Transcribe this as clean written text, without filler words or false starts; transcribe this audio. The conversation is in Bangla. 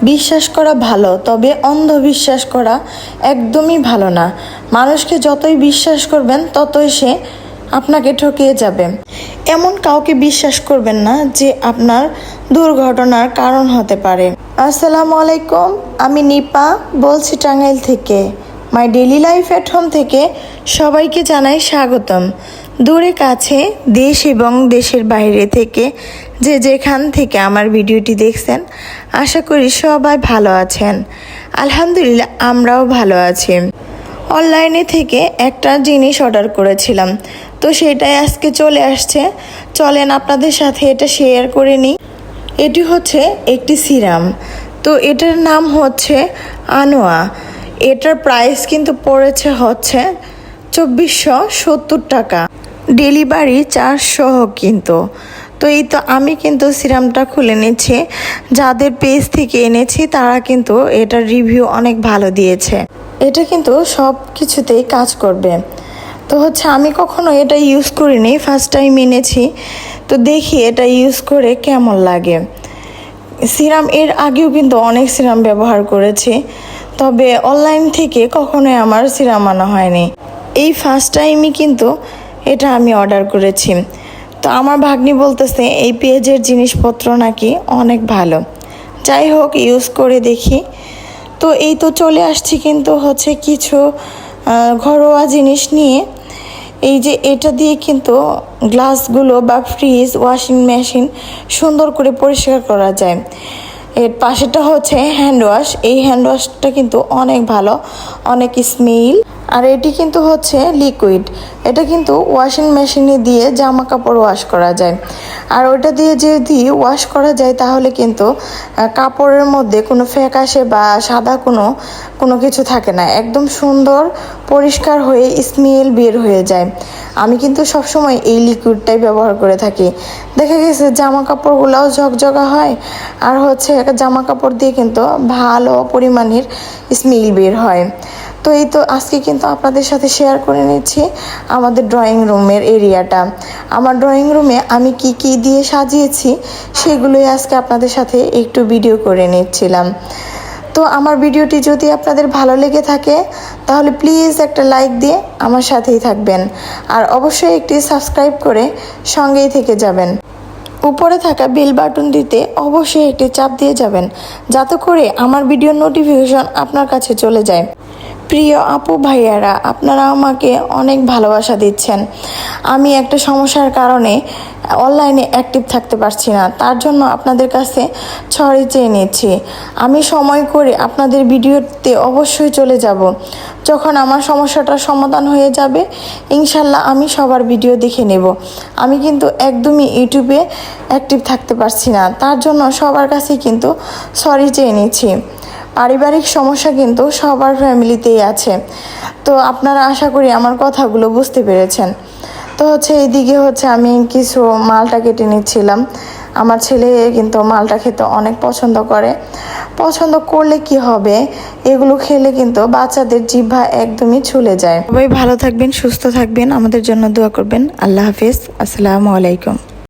বিশ্বাস করা ভালো, তবে অন্ধবিশ্বাস করা একদমই ভালো না। মানুষকে যতই বিশ্বাস করবেন ততই সে আপনাকে ঠকিয়ে যাবে। এমন কাউকে বিশ্বাস করবেন না যে আপনার দুর্ঘটনার কারণ হতে পারে। আসসালামু আলাইকুম, আমি নিপা বলছি টাঙ্গাইল থেকে। My daily life at home থেকে সবাইকে জানাই স্বাগতম। দূরে কাছে, দেশ এবং দেশের বাইরে থেকে যে যেখান থেকে আমার ভিডিওটি দেখছেন, আশা করি সবাই ভালো আছেন। আলহামদুলিল্লাহ, আমরাও ভালো আছি। অনলাইনে থেকে একটা জিনিস অর্ডার করেছিলাম, তো সেটাই আজকে চলে আসছে। চলেন আপনাদের সাথে এটা শেয়ার করে নিই। এটি হচ্ছে একটি সিরাম, তো এটার নাম হচ্ছে আনোয়া। এটার প্রাইস কিন্তু পড়েছে হচ্ছে 2470 টাকা, ডেলিভারি চার্জ সহ কিন্তু। তো এই তো আমি কিন্তু সিরামটা খুলে নিচ্ছি। যাদের পেজ থেকে এনেছি তারা কিন্তু এটার রিভিউ অনেক ভালো দিয়েছে। এটা কিন্তু সব কিছুতেই কাজ করবে। তো হচ্ছে আমি কখনো এটা ইউজ করিনি, ফার্স্ট টাইম এনেছি। তো দেখি এটা ইউজ করে কেমন লাগে। সিরাম এর আগেও কিন্তু অনেক সিরাম ব্যবহার করেছি, তবে অনলাইন থেকে কখনোই আমার সিরাম আনা হয়নি। এই ফার্স্ট টাইমই কিন্তু এটা আমি অর্ডার করেছি। তো আমার ভাগ্নি বলতেছে এই পেজের জিনিসপত্র নাকি অনেক ভালো। যাই হোক, ইউজ করে দেখি। তো এই তো চলে আসছি কিন্তু হচ্ছে কিছু ঘরোয়া জিনিস নিয়ে। এই যে এটা দিয়ে কিন্তু গ্লাসগুলো বা ফ্রিজ, ওয়াশিং মেশিন সুন্দর করে পরিষ্কার করা যায়। এর পাশেটা হচ্ছে হ্যান্ড ওয়াশ। এই হ্যান্ড ওয়াশটা কিন্তু অনেক ভালো, অনেক স্মেল। আর এটি কিন্তু হচ্ছে লিকুইড। এটা কিন্তু ওয়াশিং মেশিনে দিয়ে জামা কাপড় ওয়াশ করা যায়। আর ওটা দিয়ে যদি ওয়াশ করা যায় তাহলে কিন্তু কাপড়ের মধ্যে কোনো ফ্যাকাশে বা সাদা কোনো কিছু থাকে না, একদম সুন্দর পরিষ্কার হয়ে স্মেল বের হয়ে যায়। আমি কিন্তু সবসময় এই লিকুইডটাই ব্যবহার করে থাকি। দেখা গেছে জামা কাপড়গুলোও ঝকঝকা হয়, আর হচ্ছে জামা কাপড় দিয়ে কিন্তু ভালো পরিমাণের স্মেল বের হয়। তো এই তো আজকে কিন্তু আপনাদের সাথে শেয়ার করে নিচ্ছি আমাদের ড্রয়িং রুমের এরিয়াটা। আমার ড্রয়িং রুমে আমি কি কি দিয়ে সাজিয়েছি সেগুলোই আজকে আপনাদের সাথে একটু ভিডিও করে নিচ্ছিলাম। তো আমার ভিডিওটি যদি আপনাদের ভালো লেগে থাকে তাহলে প্লিজ একটা লাইক দিয়ে আমার সাথেই থাকবেন, আর অবশ্যই একটি সাবস্ক্রাইব করে সঙ্গেই থেকে যাবেন। উপরে থাকা বেল বাটন দিতে অবশ্যই একটি চাপ দিয়ে যাবেন, যাতে করে আমার ভিডিওর নোটিফিকেশন আপনার কাছে চলে যায়। প্রিয় আপু ভাইয়ারা, আপনারা আমাকে অনেক ভালোবাসা দিচ্ছেন। আমি একটা সমস্যার কারণে অনলাইনে অ্যাক্টিভ থাকতে পারছি না, তার জন্য আপনাদের কাছে সরি চেয়ে নিচ্ছি। আমি সময় করে আপনাদের ভিডিওতে অবশ্যই চলে যাব। যখন আমার সমস্যাটার সমাধান হয়ে যাবে ইনশাল্লাহ আমি সবার ভিডিও দেখে নেব। আমি কিন্তু একদমই ইউটিউবে অ্যাক্টিভ থাকতে পারছি না, তার জন্য সবার কাছেই কিন্তু সরি চেয়ে নিচ্ছি। পারিবারিক সমস্যা কিন্তু সবার ফ্যামিলিতেই আছে। তো আপনারা আশা করি আমার কথাগুলো বুঝতে পেরেছেন। তো হচ্ছে এইদিকে হচ্ছে আমি কিছু মালটা কেটে নিচ্ছিলাম। আমার ছেলে কিন্তু মালটা খেতে অনেক পছন্দ করে। পছন্দ করলে কি হবে, এগুলো খেলে কিন্তু বাচ্চাদের জিহ্বা একদমই ছুলে যায়। সবাই ভালো থাকবেন, সুস্থ থাকবেন, আমাদের জন্য দোয়া করবেন। আল্লাহ হাফিজ, আসসালামু আলাইকুম।